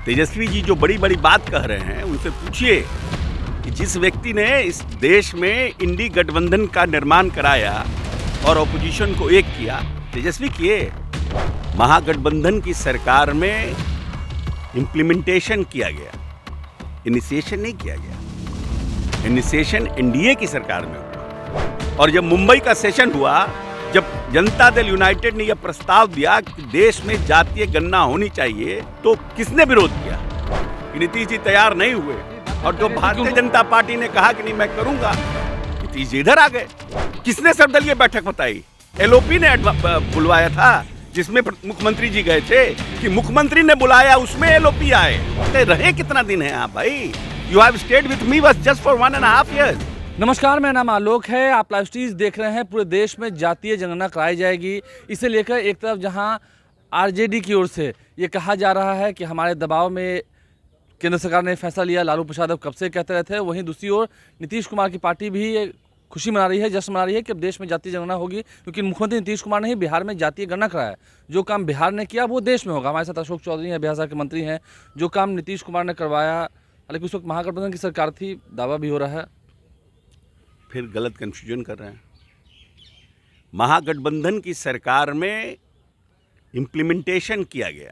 तेजस्वी जी जो बड़ी बड़ी बात कह रहे हैं उनसे पूछिए कि जिस व्यक्ति ने इस देश में इंडी गठबंधन का निर्माण कराया और ऑपोजिशन को एक किया, तेजस्वी किए। महागठबंधन की सरकार में इम्प्लीमेंटेशन किया गया, इनिशिएशन नहीं किया गया। इनिशिएशन एनडीए की सरकार में हुआ। और जब मुंबई का सेशन हुआ, जब जनता दल यूनाइटेड ने यह प्रस्ताव दिया कि देश में जातीय गणना होनी चाहिए, तो किसने विरोध किया? कि नीतीश जी तैयार नहीं हुए। और जो भारतीय जनता पार्टी ने कहा कि नहीं मैं करूंगा, नीतीश जी इधर आ गए। किसने सर्वदलीय बैठक बताई? एलओपी ने बुलवाया था, जिसमें मुख्यमंत्री जी गए थे कि मुख्यमंत्री ने बुलाया, उसमें एलओपी आए। रहे कितना दिन है आप भाई? You have stayed with me बस जस्ट फॉर 1.5 years। नमस्कार, मेरा नाम आलोक है। आप लाइव स्ट्रीम देख रहे हैं। पूरे देश में जातीय जनगणना कराई जाएगी, इसे लेकर एक तरफ जहां आरजेडी की ओर से ये कहा जा रहा है कि हमारे दबाव में केंद्र सरकार ने फैसला लिया, लालू प्रसाद अब कब से कहते रहते हैं, वहीं दूसरी ओर नीतीश कुमार की पार्टी भी खुशी मना रही है, जश्न मना रही है कि अब देश में जातीय जनगणना होगी, क्योंकि मुख्यमंत्री नीतीश कुमार ने ही बिहार में जातीय गणना कराया। जो काम बिहार ने किया वो देश में होगा। हमारे साथ अशोक चौधरी हैं, बिहार के मंत्री हैं। जो काम नीतीश कुमार ने करवाया, हालांकि उस वक्त महागठबंधन की सरकार थी, दावा भी हो रहा है। फिर गलत कंफ्यूजन कर रहे हैं। महागठबंधन की सरकार में इम्प्लीमेंटेशन किया गया,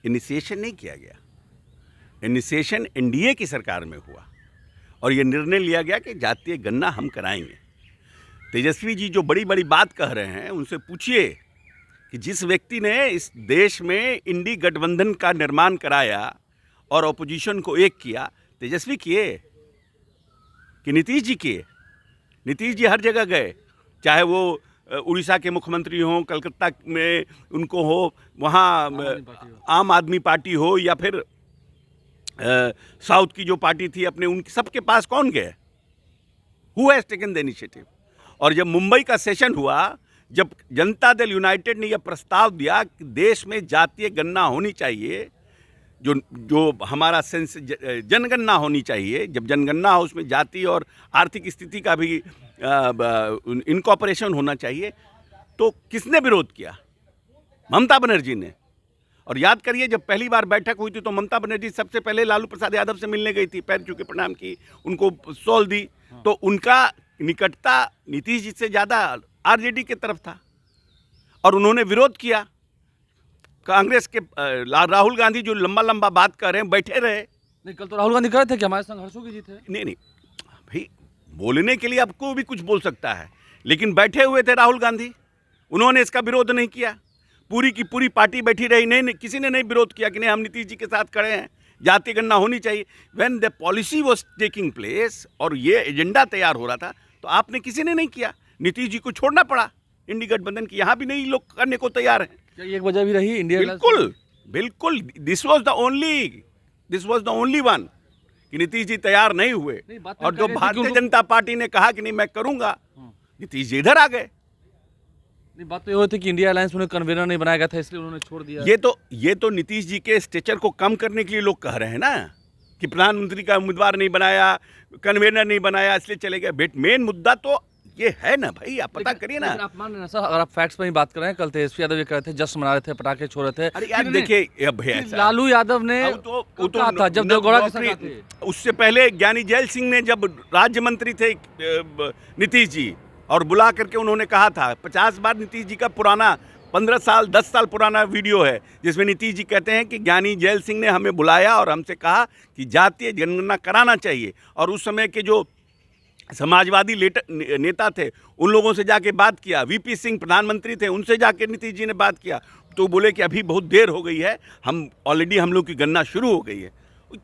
इनिशिएशन नहीं किया गया। इनिशिएशन एनडीए की सरकार में हुआ और ये निर्णय लिया गया कि जातीय गणना हम कराएंगे। तेजस्वी जी जो बड़ी बड़ी बात कह रहे हैं उनसे पूछिए कि जिस व्यक्ति ने इस देश में इंडी गठबंधन का निर्माण कराया और ऑपोजिशन को एक किया, तेजस्वी किए कि नीतीश जी किए? नीतीश जी हर जगह गए, चाहे वो उड़ीसा के मुख्यमंत्री हों, कलकत्ता में उनको हो, वहाँ आम आदमी पार्टी हो, या फिर साउथ की जो पार्टी थी अपने, उनके सबके पास कौन गए? Who has taken the initiative? और जब मुंबई का सेशन हुआ, जब जनता दल यूनाइटेड ने यह प्रस्ताव दिया कि देश में जातीय गणना होनी चाहिए, जो हमारा सेंस जनगणना होनी चाहिए, जब जनगणना हो उसमें जाति और आर्थिक स्थिति का भी इनकॉर्पोरेशन होना चाहिए, तो किसने विरोध किया? ममता बनर्जी ने। और याद करिए, जब पहली बार बैठक हुई थी तो ममता बनर्जी सबसे पहले लालू प्रसाद यादव से मिलने गई थी, पैर छू के प्रणाम की, उनको सौल दी। तो उनका निकटता नीतीश जी से ज़्यादा आरजेडी की तरफ था और उन्होंने विरोध किया। कांग्रेस के राहुल गांधी जो लंबा लंबा बात कर रहे हैं, बैठे रहे। नहीं, कल तो राहुल गांधी कह रहे थे कि हमारे संघर्षों की जीत है। नहीं भाई, बोलने के लिए आपको भी कुछ बोल सकता है, लेकिन बैठे हुए थे राहुल गांधी, उन्होंने इसका विरोध नहीं किया। पूरी की पूरी पार्टी बैठी रही, नहीं किसी ने नहीं विरोध किया कि नहीं हम नीतीश जी के साथ खड़े हैं, जातीय गणना होनी चाहिए। When the policy was taking place और ये एजेंडा तैयार हो रहा था, तो आपने किसी ने नहीं किया। नीतीश जी को छोड़ना पड़ा इंडी गठबंधन की। यहाँ भी नहीं लोग करने को तैयार हैं। क्या ये एक वजह भी रही इंडिया? बिल्कुल this was the only one कि नीतीश जी तैयार नहीं हुए। और जो भारतीय जनता पार्टी ने कहा कि नहीं मैं करूंगा, नीतीश जी इधर आ गए। बात तो ये होती कि इंडिया अलायंस में कन्वीनर नहीं बनाया गया था, इसलिए उन्होंने छोड़ दिया। ये तो नीतीश जी के स्टेचर को कम करने के लिए लोग कह रहे हैं ना, कि प्रधानमंत्री का उम्मीदवार नहीं बनाया, कन्वीनर नहीं बनाया, इसलिए चले गए। मेन मुद्दा तो ये है ना भाई, आप पता करिए ना। आप मान रहे हैं सर, अगर आप फैक्ट्स में ही बात कर रहे हैं, कल तेजस्वी यादव ये कह रहे थे, जश्न मना रहे थे, पटाखे छोड़ रहे थे। अरे यार देखिए, लालू यादव ने कहा था जब देवगौड़ा की सरकार थी, उससे पहले ज्ञानी जैल सिंह ने जब राज्य मंत्री थे नीतीश जी, और बुला करके उन्होंने कहा था, 50 बार नीतीश जी का पुराना 15 साल 10 साल पुराना वीडियो है, जिसमें नीतीश जी कहते हैं कि ज्ञानी जैल सिंह ने हमें बुलाया और हमसे कहा कि जातीय जनगणना कराना चाहिए। और उस समय के जो समाजवादी नेता थे, उन लोगों से जाके बात किया। वीपी सिंह प्रधानमंत्री थे, उनसे जाके नीतीश जी ने बात किया, तो बोले कि अभी बहुत देर हो गई है, हम लोग की गणना शुरू हो गई है।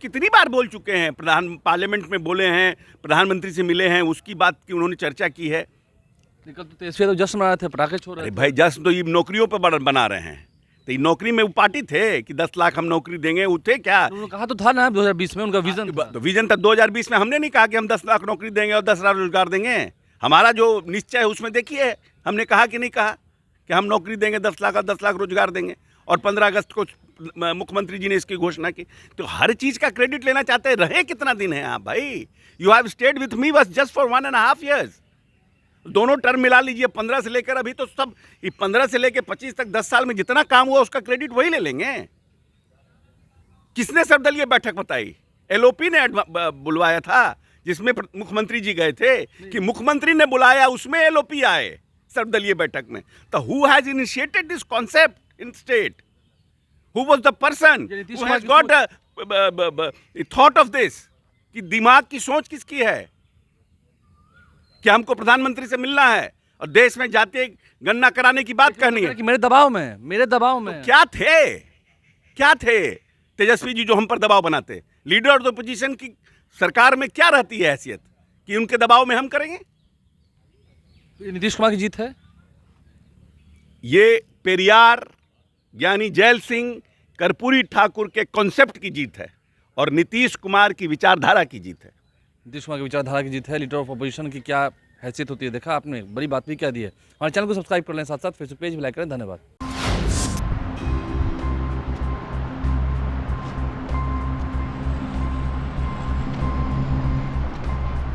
कितनी बार बोल चुके हैं, पार्लियामेंट में बोले हैं, प्रधानमंत्री से मिले हैं, उसकी बात की उन्होंने चर्चा की है। तो तेजस्वी तो जश्न मना रहे थे, पटाखे छोड़ रहे थे। भाई जश्न तो ये नौकरियों पर बना रहे हैं, तो ये नौकरी में वो पार्टी थे कि 10 लाख हम नौकरी देंगे, वो थे क्या? उन्होंने कहा तो था ना 2020 में, उनका विजन था। तो विजन था 2020 में। हमने नहीं कहा कि हम 10 लाख नौकरी देंगे और 10 लाख रोजगार देंगे। हमारा जो निश्चय है उसमें देखिए, हमने कहा कि नहीं कहा कि हम नौकरी देंगे 10 लाख और 10 लाख रोजगार देंगे। और 15 अगस्त को मुख्यमंत्री जी ने इसकी घोषणा की। तो हर चीज़ का क्रेडिट लेना चाहते हैं। रहे कितना दिन है आप भाई? You have stayed with me बस जस्ट फॉर 1.5 years। दोनों टर्म मिला लीजिए, 15 से लेकर अभी तो सब 15 से लेकर 25 तक 10 साल में जितना काम हुआ उसका क्रेडिट वही ले लेंगे। किसने सर्वदलीय बैठक बताई? एलओपी ने बुलवाया था, जिसमें मुख्यमंत्री जी गए थे कि मुख्यमंत्री ने बुलाया, उसमें एलओपी आए सर्वदलीय बैठक में। तो who has initiated this concept in state? Who was the person who has got thought of this? कि दिमाग की सोच किसकी है कि हमको प्रधानमंत्री से मिलना है और देश में जातीय गणना कराने की बात कहनी है? कि मेरे दबाव में क्या थे तेजस्वी जी जो हम पर दबाव बनाते? लीडर ऑफ द ऑपोजिशन की सरकार में क्या रहती है हैसियत कि उनके दबाव में हम करेंगे? ये नीतीश कुमार की जीत है। ये पेरियार यानी जैल सिंह, कर्पूरी ठाकुर के कॉन्सेप्ट की जीत है और नीतीश कुमार की विचारधारा की जीत है। नीतीश कुमार की विचारधारा की जीत है। लीडर ऑफ अपोजिशन की क्या हैसियत होती है, देखा आपने, बड़ी बात भी कह दी है। हमारे चैनल को सब्सक्राइब कर लें, साथ साथ फेसबुक पेज भी लाइक करें। धन्यवाद।